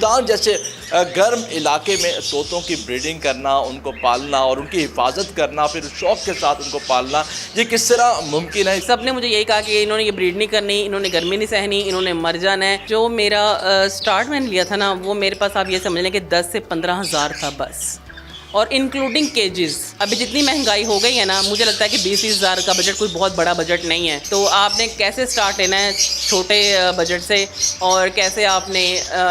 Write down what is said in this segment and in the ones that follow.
मुल्तान जैसे गर्म इलाके में तोतों की ब्रीडिंग करना, उनको पालना और उनकी हिफाजत करना, फिर शौक़ के साथ उनको पालना, ये किस तरह मुमकिन है? सब ने मुझे यही कहा कि इन्होंने ये ब्रीड नहीं करनी, इन्होंने गर्मी नहीं सहनी, इन्होंने मर जाना है। जो मेरा स्टार्ट मैंने लिया था ना, वो मेरे पास आप ये समझ लें कि 10 से 15 हज़ार था बस, और इंक्लूडिंग केजेस। अभी जितनी महंगाई हो गई है ना, मुझे लगता है कि 20-30 हज़ार का बजट कोई बहुत बड़ा बजट नहीं है। तो आपने कैसे स्टार्ट लेना है छोटे बजट से, और कैसे आपने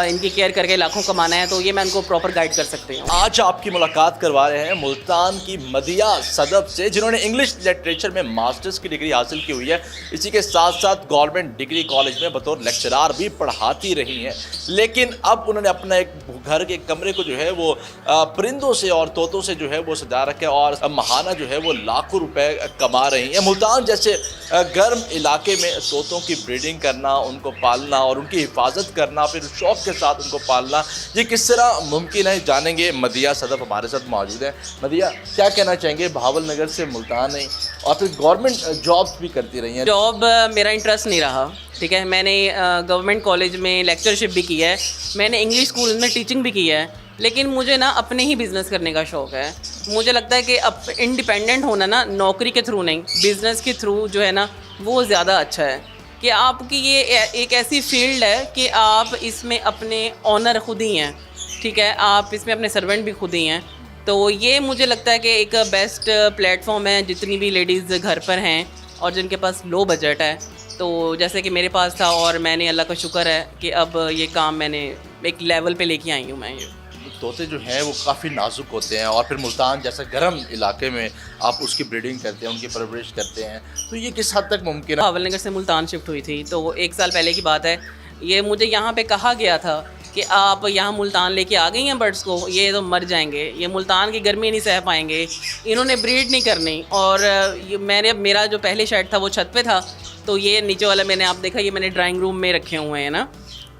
इनकी केयर करके लाखों कमाना है, तो ये मैं उनको प्रॉपर गाइड कर सकती हूँ। आज आपकी मुलाकात करवा रहे हैं मुल्तान की मदिया सदफ से, जिन्होंने इंग्लिश लिटरेचर में मास्टर्स की डिग्री हासिल की हुई है। इसी के साथ साथ गवर्नमेंट डिग्री कॉलेज में बतौर लेक्चरार भी पढ़ाती रही हैं। लेकिन अब उन्होंने अपना एक घर के कमरे को जो है वो परिंदों से और तोतों से जो है वो सजा रखे, और महाना जो है वो लाखों रुपए कमा रही हैं। मुल्तान जैसे गर्म इलाके में तोतों की ब्रीडिंग करना, उनको पालना और उनकी हिफाजत करना, फिर शौक़ के साथ उनको पालना, ये किस तरह मुमकिन है, जानेंगे। मदिया सदफ हमारे साथ मौजूद है। मदिया, क्या कहना चाहेंगे? भावल नगर से मुल्तान है और फिर गवर्नमेंट जॉब्स भी करती रही हैं। जॉब मेरा इंटरेस्ट नहीं रहा, ठीक है। मैंने गवर्नमेंट कॉलेज में लेक्चरशिप भी की है, मैंने इंग्लिश स्कूल में टीचिंग भी की है, लेकिन मुझे ना अपने ही बिज़नेस करने का शौक़ है। मुझे लगता है कि अब इंडिपेंडेंट होना ना नौकरी के थ्रू नहीं, बिज़नेस के थ्रू जो है ना वो ज़्यादा अच्छा है। कि आपकी ये एक ऐसी फील्ड है कि आप इसमें अपने ऑनर खुद ही हैं, ठीक है, आप इसमें अपने सर्वेंट भी खुद ही हैं। तो ये मुझे लगता है कि एक बेस्ट प्लेटफॉर्म है जितनी भी लेडीज़ घर पर हैं और जिनके पास लो बजट है। तो जैसे कि मेरे पास था, और मैंने अल्लाह का शुक्र है कि अब ये काम मैंने एक लेवल पे लेके आई हूँ मैं। ये तोते जो हैं वो काफ़ी नाजुक होते हैं, और फिर मुल्तान जैसा गर्म इलाके में आप उसकी ब्रीडिंग करते हैं, उनकी परवरिश करते हैं, तो ये किस हद तक मुमकिन है? भावल नगर से मुल्तान शिफ्ट हुई थी, तो 1 साल पहले की बात है। ये मुझे यहाँ पे कहा गया था कि आप यहाँ मुल्तान लेके आ गई हैं बर्ड्स को, ये तो मर जाएंगे, ये मुल्तान की गर्मी नहीं सह पाएंगे, इन्होंने ब्रीड नहीं करनी। और मेरा जो पहले शेड था वो छत पे था, तो ये नीचे वाला मैंने आप देखा, ये मैंने ड्राइंग रूम में रखे हुए हैं ना।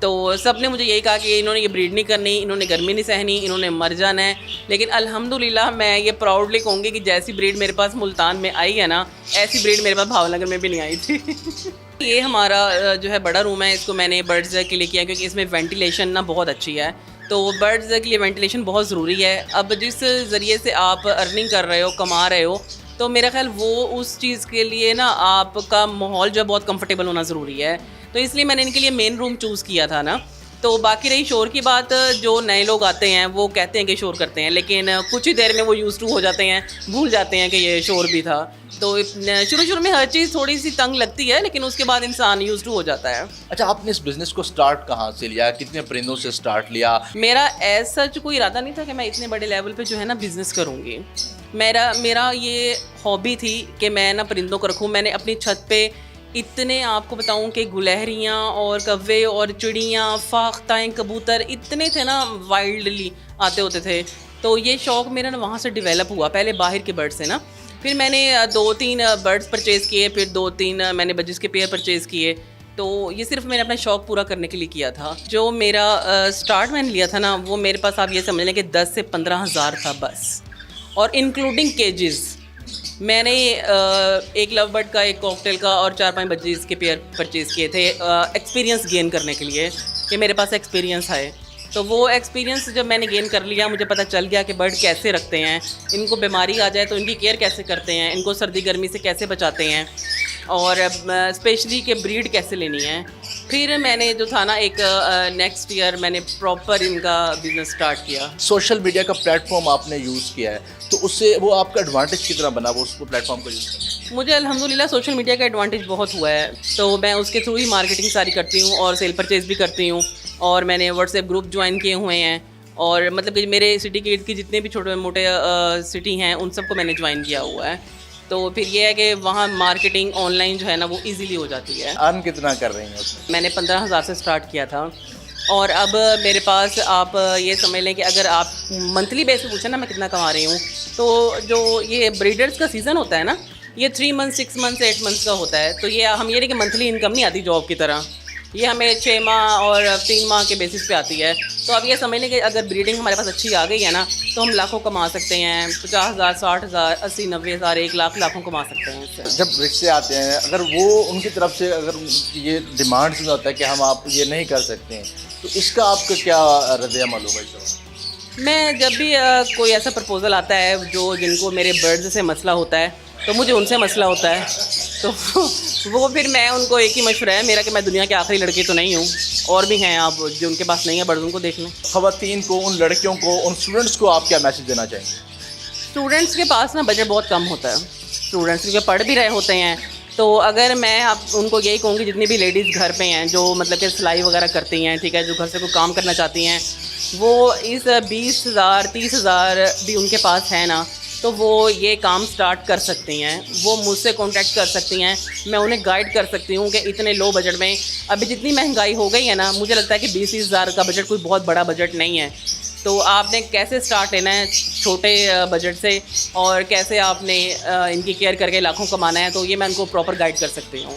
तो सब ने मुझे यही कहा कि इन्होंने ये ब्रीड नहीं करनी, इन्होंने गर्मी नहीं सहनी, इन्होंने मर जाना है। लेकिन अल्हम्दुलिल्लाह मैं ये प्राउडली कहूँगी कि जैसी ब्रीड मेरे पास मुल्तान में आई है ना, ऐसी ब्रीड मेरे पास भावनगर में भी नहीं आई थी। ये हमारा जो है बड़ा रूम है, इसको मैंने बर्ड्स के लिए किया क्योंकि इसमें वेंटिलेशन ना बहुत अच्छी है। तो बर्ड्स के लिए वेंटिलेशन बहुत ज़रूरी है। अब जिस ज़रिए से आप अर्निंग कर रहे हो, कमा रहे हो, तो मेरा ख्याल वो उस चीज़ के लिए ना आपका माहौल जो है बहुत कंफर्टेबल होना ज़रूरी है। तो इसलिए मैंने इनके लिए मेन रूम चूज़ किया था ना। तो बाकी रही शोर की बात, जो नए लोग आते हैं वो कहते हैं कि शोर करते हैं, लेकिन कुछ ही देर में वो यूज़ टू हो जाते हैं, भूल जाते हैं कि ये शोर भी था। तो शुरू में हर चीज़ थोड़ी सी तंग लगती है, लेकिन उसके बाद इंसान यूज़ टू हो जाता है। अच्छा, आपने इस बिज़नेस को स्टार्ट कहाँ से लिया? कितने परिंदों से स्टार्ट लिया? मेरा एज सच कोई इरादा नहीं था कि मैं इतने बड़े लेवल पे जो है ना बिज़नेस करूँगी। मेरा ये हॉबी थी कि मैं ना परिंदों को रखूँ। मैंने अपनी छत पे इतने, आपको बताऊं कि गुलहरियाँ और कव्वे और चिड़ियाँ, फाख्ताएँ, कबूतर इतने थे ना, वाइल्डली आते होते थे। तो ये शौक़ मेरा ना वहाँ से डेवलप हुआ, पहले बाहर के बर्ड से ना। फिर मैंने 2-3 बर्ड्स परचेज़ किए, फिर 2-3 मैंने बजिस के पेयर परचेज़ किए। तो ये सिर्फ मैंने अपना शौक़ पूरा करने के लिए किया था। जो मेरा स्टार्ट मैंने लिया था ना, वो मेरे पास आप ये समझ लें कि 10 से 15 हज़ार था बस, और इंक्लूडिंग केजेस। मैंने एक लव बर्ड का, एक कॉकटेल का और 4-5 बजीज के पेयर परचेज़ किए थे एक्सपीरियंस गेन करने के लिए, कि मेरे पास एक्सपीरियंस है। तो वो एक्सपीरियंस जब मैंने गेन कर लिया, मुझे पता चल गया कि बर्ड कैसे रखते हैं, इनको बीमारी आ जाए तो इनकी केयर कैसे करते हैं, इनको सर्दी गर्मी से कैसे बचाते हैं, और स्पेशली कि ब्रीड कैसे लेनी है। फिर मैंने जो था ना एक नेक्स्ट ईयर मैंने प्रॉपर इनका बिज़नेस स्टार्ट किया। सोशल मीडिया का प्लेटफॉर्म आपने यूज़ किया है, तो उससे वो आपका एडवांटेज कितना बना, वो उसको प्लेटफॉर्म को यूज़ करके? मुझे अल्हम्दुलिल्लाह सोशल मीडिया का एडवांटेज बहुत हुआ है। तो मैं उसके थ्रू ही मार्केटिंग सारी करती हूँ और सेल परचेज़ भी करती हूँ, और मैंने व्हाट्सएप ग्रुप ज्वाइन किए हुए हैं, और मतलब कि मेरे सिटी के इर्द की जितने भी छोटे मोटे सिटी हैं उन सबको मैंने ज्वाइन किया हुआ है। तो फिर ये है कि वहाँ मार्केटिंग ऑनलाइन जो है ना वो इजीली हो जाती है। अर्न कितना कर रही हैं उसमें? मैंने 15 हज़ार से स्टार्ट किया था, और अब मेरे पास आप ये समझ लें कि अगर आप मंथली बेस पे पूछें ना मैं कितना कमा रही हूँ, तो जो ये ब्रीडर्स का सीज़न होता है ना, ये 3 मंथ 6 मंथ 8 मंथ्स का होता है। तो ये हम ये नहीं कि मंथली इनकम नहीं आती जॉब की तरह, ये हमें 6 माह और 3 माह के बेसिस पे आती है। तो अब ये समझ लें कि अगर ब्रीडिंग हमारे पास अच्छी आ गई है ना, तो हम लाखों कमा सकते हैं, 50,000, 60,000, 80, 90,000, 1 लाख, लाखों कमा सकते हैं इससे। जब रिश्ते आते हैं, अगर वो उनकी तरफ से अगर ये डिमांड्स में होता है कि हम आप ये नहीं कर सकते हैं, तो इसका आपका क्या रद्द-ए-अमल होगा इस वक्त? मैं जब भी कोई ऐसा प्रपोज़ल आता है जिनको मेरे बर्ड्स से मसला होता है, तो मुझे उनसे मसला होता है, तो वो फिर मैं उनको एक ही मशवरा है मेरा कि मैं दुनिया के आखिरी लड़की तो नहीं हूँ, और भी हैं आप जो उनके पास नहीं है बर्ड्स, उनको देख लें। ख़वातीन को, उन लड़कियों को, उन स्टूडेंट्स को आप क्या मैसेज देना चाहेंगे? स्टूडेंट्स के पास ना बजट बहुत कम होता है, स्टूडेंट्स क्योंकि पढ़ भी रहे होते हैं। तो अगर मैं आप उनको यही कहूँगी, जितनी भी लेडीज़ घर पे हैं जो मतलब कि सिलाई वगैरह करती हैं, ठीक है, जो घर से कोई काम करना चाहती हैं, वो इस 20,000, 30,000 भी उनके पास है ना, तो वो ये काम स्टार्ट कर सकती हैं। वो मुझसे कांटेक्ट कर सकती हैं, मैं उन्हें गाइड कर सकती हूँ कि इतने लो बजट में, अभी जितनी महंगाई हो गई है ना, मुझे लगता है कि 20,000 का बजट कोई बहुत बड़ा बजट नहीं है। तो आपने कैसे स्टार्ट लेना है छोटे बजट से, और कैसे आपने इनकी केयर करके लाखों कमाना है, तो ये मैं उनको प्रॉपर गाइड कर सकती हूँ।